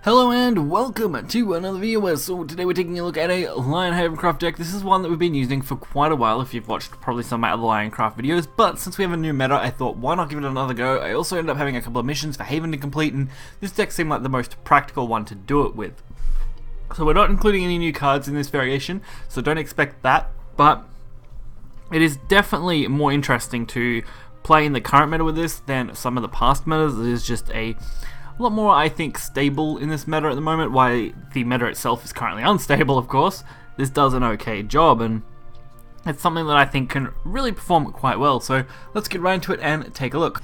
Hello and welcome to another video. So today we're taking a look at a HavenCraft deck. This is one that we've been using for quite a while if you've watched probably some of my other HavenCraft videos, but since we have a new meta I thought why not give it another go. I also ended up having a couple of missions for Haven to complete and this deck seemed like the most practical one to do it with. So we're not including any new cards in this variation, so don't expect that, but it is definitely more interesting to play in the current meta with this than some of the past metas. It is just a lot more, I think, stable in this meta at the moment. While the meta itself is currently unstable, of course, this does an okay job, and it's something that I think can really perform quite well. So let's get right into it and take a look.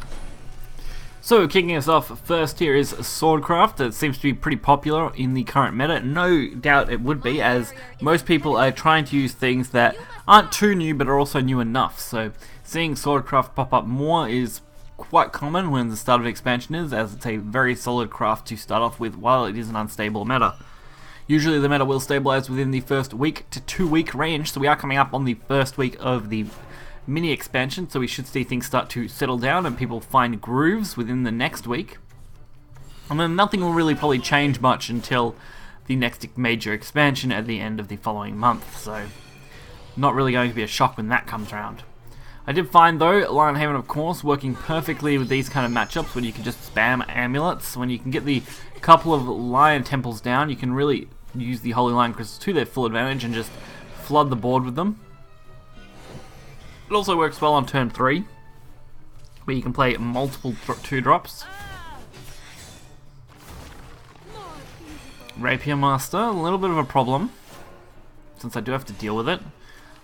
So kicking us off first here is Swordcraft. That seems to be pretty popular in the current meta. No doubt it would be, as most people are trying to use things that aren't too new but are also new enough. So seeing Swordcraft pop up more is quite common when the start of expansion is, as it's a very solid craft to start off with while it is an unstable meta. Usually the meta will stabilize within the first week to 2 week range, so we are coming up on the first week of the mini expansion, so we should see things start to settle down and people find grooves within the next week. And then nothing will really probably change much until the next major expansion at the end of the following month, so not really going to be a shock when that comes around. I did find though, Lion Haven of course, working perfectly with these kind of matchups when you can just spam amulets. When you can get the couple of Lion Temples down, you can really use the Holy Lion Crystals to their full advantage and just flood the board with them. It also works well on turn 3, where you can play multiple 2-drops. Rapier Master, a little bit of a problem, since I do have to deal with it.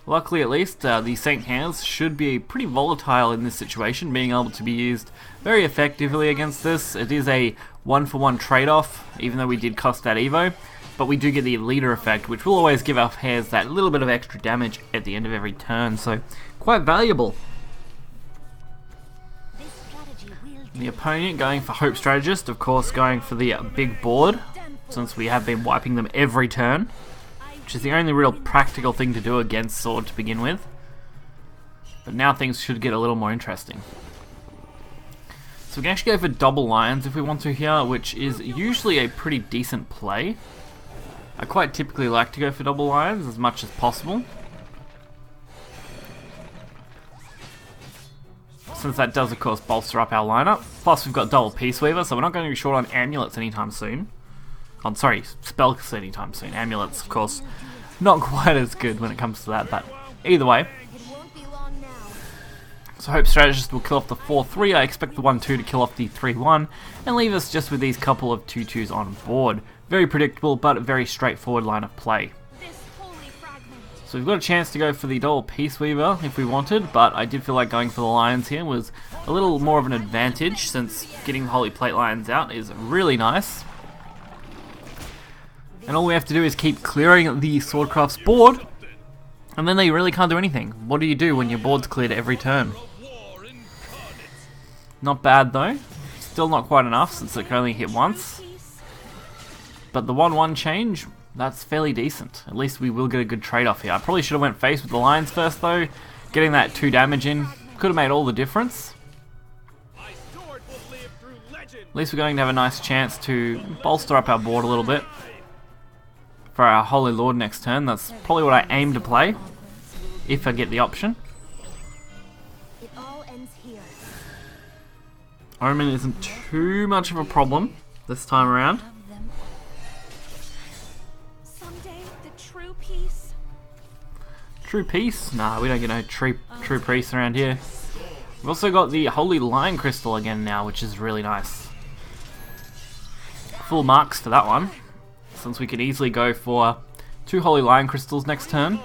Luckily at least, the Saint Hands should be pretty volatile in this situation, being able to be used very effectively against this. It is a 1-for-1 trade-off, even though we did cost that Evo, but we do get the leader effect, which will always give our hairs that little bit of extra damage at the end of every turn, so quite valuable. The opponent going for Hope Strategist, of course going for the big board, since we have been wiping them every turn, which is the only real practical thing to do against Sword to begin with. But now things should get a little more interesting. So we can actually go for double lions if we want to here, which is usually a pretty decent play. I quite typically like to go for double lions as much as possible, since that does of course bolster up our lineup. Plus we've got double Peace Weaver, so we're not going to be short on amulets anytime soon. I'm sorry, spells anytime soon. Amulets, of course, not quite as good when it comes to that, but either way. So Hope Strategist will kill off the 4-3. I expect the 1-2 to kill off the 3-1 and leave us just with these couple of 2-2s on board. Very predictable, but a very straightforward line of play. So we've got a chance to go for the double Peace Weaver if we wanted, but I did feel like going for the Lions here was a little more of an advantage, since getting the Holy Plate Lions out is really nice. And all we have to do is keep clearing the Swordcraft's board, and then they really can't do anything. What do you do when your board's cleared every turn? Not bad though. Still not quite enough, since it can only hit once. But the 1-1 change, that's fairly decent. At least we will get a good trade-off here. I probably should have went face with the Lions first though. Getting that 2 damage in could have made all the difference. At least we're going to have a nice chance to bolster up our board a little bit for our Holy Lord next turn. That's probably what I aim to play, if I get the option. Omen isn't too much of a problem this time around. True Peace? Nah, we don't get no true priest around here. We've also got the Holy Lion Crystal again now, which is really nice. Full marks for that one, since we could easily go for 2 Holy Lion Crystals next turn.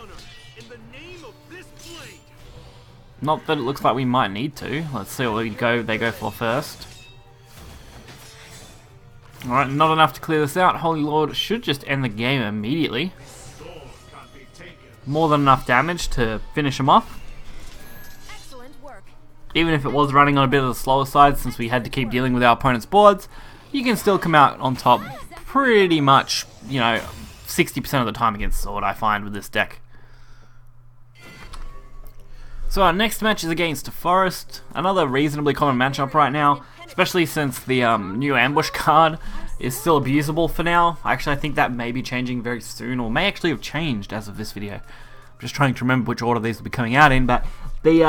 Not that it looks like we might need to. Let's see what they go for first. Alright, not enough to clear this out. Holy Lord should just end the game immediately. More than enough damage to finish him off. Even if it was running on a bit of the slower side, since we had to keep dealing with our opponent's boards, you can still come out on top pretty much, you know, 60% of the time against Sword, I find, with this deck. So our next match is against Forest, another reasonably common matchup right now, especially since the new ambush card is still abusable for now. Actually, I think that may be changing very soon, or may actually have changed as of this video. I'm just trying to remember which order these will be coming out in, but the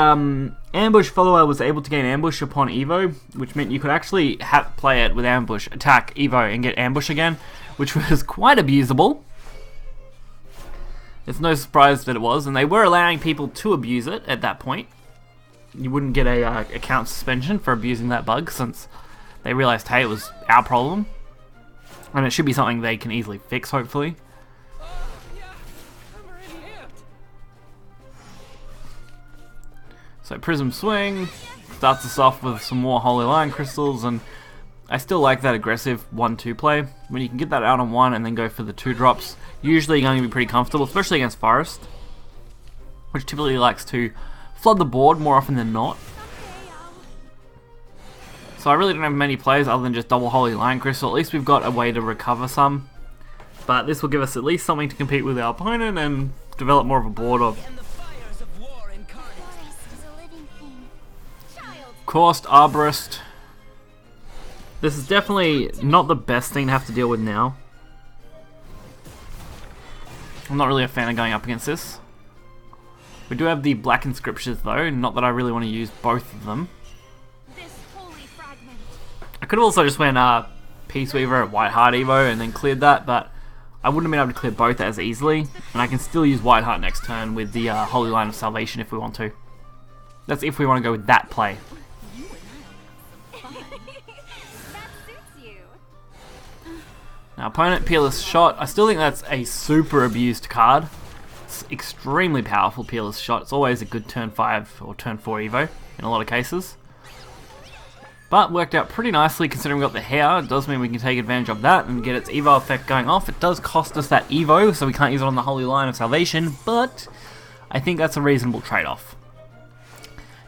ambush follower was able to gain ambush upon Evo, which meant you could actually play it with ambush, attack Evo, and get ambush again, which was quite abusable. It's no surprise that it was, and they were allowing people to abuse it at that point. You wouldn't get a account suspension for abusing that bug, since they realized, hey, it was our problem. And it should be something they can easily fix, hopefully. So Prism Swing starts us off with some more Holy Lion Crystals, and I still like that aggressive 1-2 play. When you can get that out on 1 and then go for the 2 drops, usually you're going to be pretty comfortable, especially against Forest, which typically likes to flood the board more often than not. So I really don't have many plays other than just double Holy Lion Crystal. At least we've got a way to recover some. But this will give us at least something to compete with our opponent and develop more of a board of Coursed Arborist. This is definitely not the best thing to have to deal with now. I'm not really a fan of going up against this. We do have the Blackened Scriptures though, not that I really want to use both of them. I could have also just went Peace Weaver at White Heart Evo and then cleared that, but I wouldn't have been able to clear both as easily, and I can still use White Heart next turn with the Holy Line of Salvation if we want to. That's if we want to go with that play. Now, opponent Peerless Shot. I still think that's a super abused card. It's extremely powerful, Peerless Shot. It's always a good turn 5 or turn 4 Evo in a lot of cases. But worked out pretty nicely considering we got the hair. It does mean we can take advantage of that and get its Evo effect going off. It does cost us that Evo, so we can't use it on the Holy Line of Salvation, but I think that's a reasonable trade-off.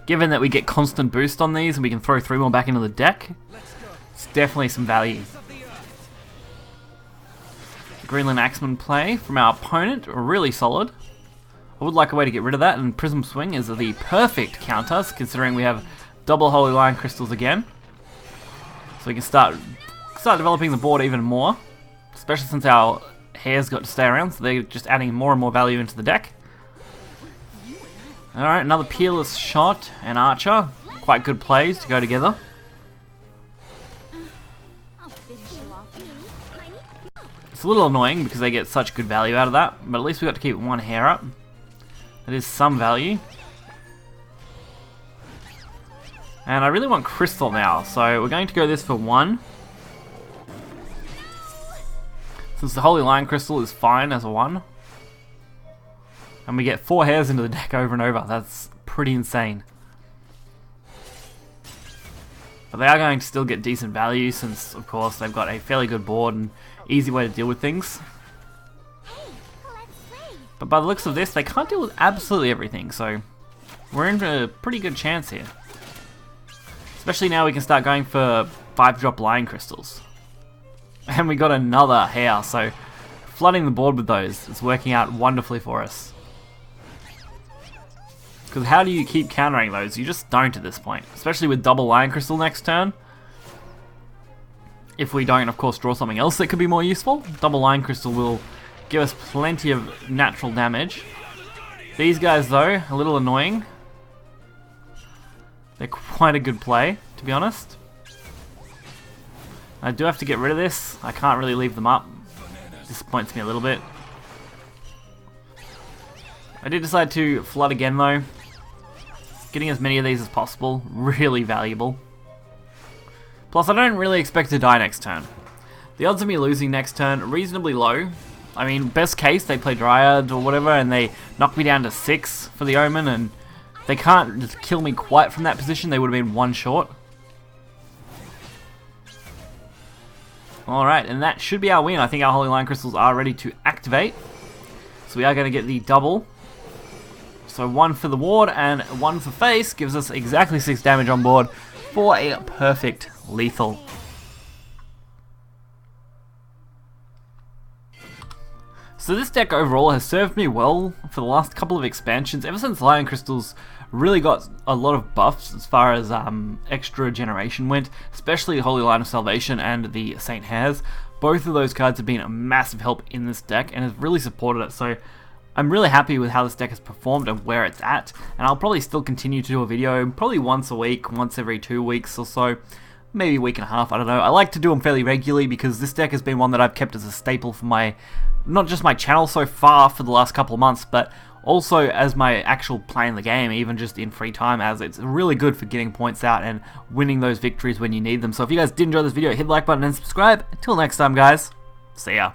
Given that we get constant boost on these and we can throw 3 more back into the deck, it's definitely some value. Greenland Axeman play from our opponent, really solid. I would like a way to get rid of that, and Prism Swing is the perfect counters considering we have double Holy Lion Crystals again. So we can start developing the board even more, especially since our hair's got to stay around, so they're just adding more and more value into the deck. Alright, another Peerless Shot and Archer. Quite good plays to go together. It's a little annoying because they get such good value out of that, but at least we got to keep 1 hair up. That is some value. And I really want Crystal now, so we're going to go this for 1. Since the Holy Lion Crystal is fine as a 1. And we get 4 hairs into the deck over and over. That's pretty insane. But they are going to still get decent value since, of course, they've got a fairly good board and easy way to deal with things. But by the looks of this, they can't deal with absolutely everything, so we're in for a pretty good chance here. Especially now we can start going for 5-drop Lion Crystals. And we got another hair, so flooding the board with those is working out wonderfully for us. Because how do you keep countering those? You just don't at this point. Especially with double Lion Crystal next turn. If we don't, of course, draw something else that could be more useful. Double Lion Crystal will give us plenty of natural damage. These guys, though, a little annoying. They're quite a good play, to be honest. I do have to get rid of this. I can't really leave them up. Disappoints me a little bit. I did decide to flood again, though. Getting as many of these as possible, really valuable. Plus, I don't really expect to die next turn. The odds of me losing next turn are reasonably low. I mean, best case, they play Dryad or whatever, and they knock me down to 6 for the Omen, and they can't just kill me quite from that position. They would have been 1 short. Alright, and that should be our win. I think our Holy Lion Crystals are ready to activate. So we are going to get the double. So 1 for the ward and 1 for face gives us exactly 6 damage on board for a perfect lethal. So this deck overall has served me well for the last couple of expansions, ever since Lion Crystals really got a lot of buffs as far as extra generation went, especially Holy Line of Salvation and the Saint Hairs. Both of those cards have been a massive help in this deck and has really supported it, so I'm really happy with how this deck has performed and where it's at, and I'll probably still continue to do a video probably once a week, once every 2 weeks or so, maybe a week and a half, I don't know. I like to do them fairly regularly because this deck has been one that I've kept as a staple for my, not just my channel so far for the last couple of months, but also as my actual playing the game, even just in free time, as it's really good for getting points out and winning those victories when you need them. So if you guys did enjoy this video, hit the like button and subscribe. Until next time, guys, see ya.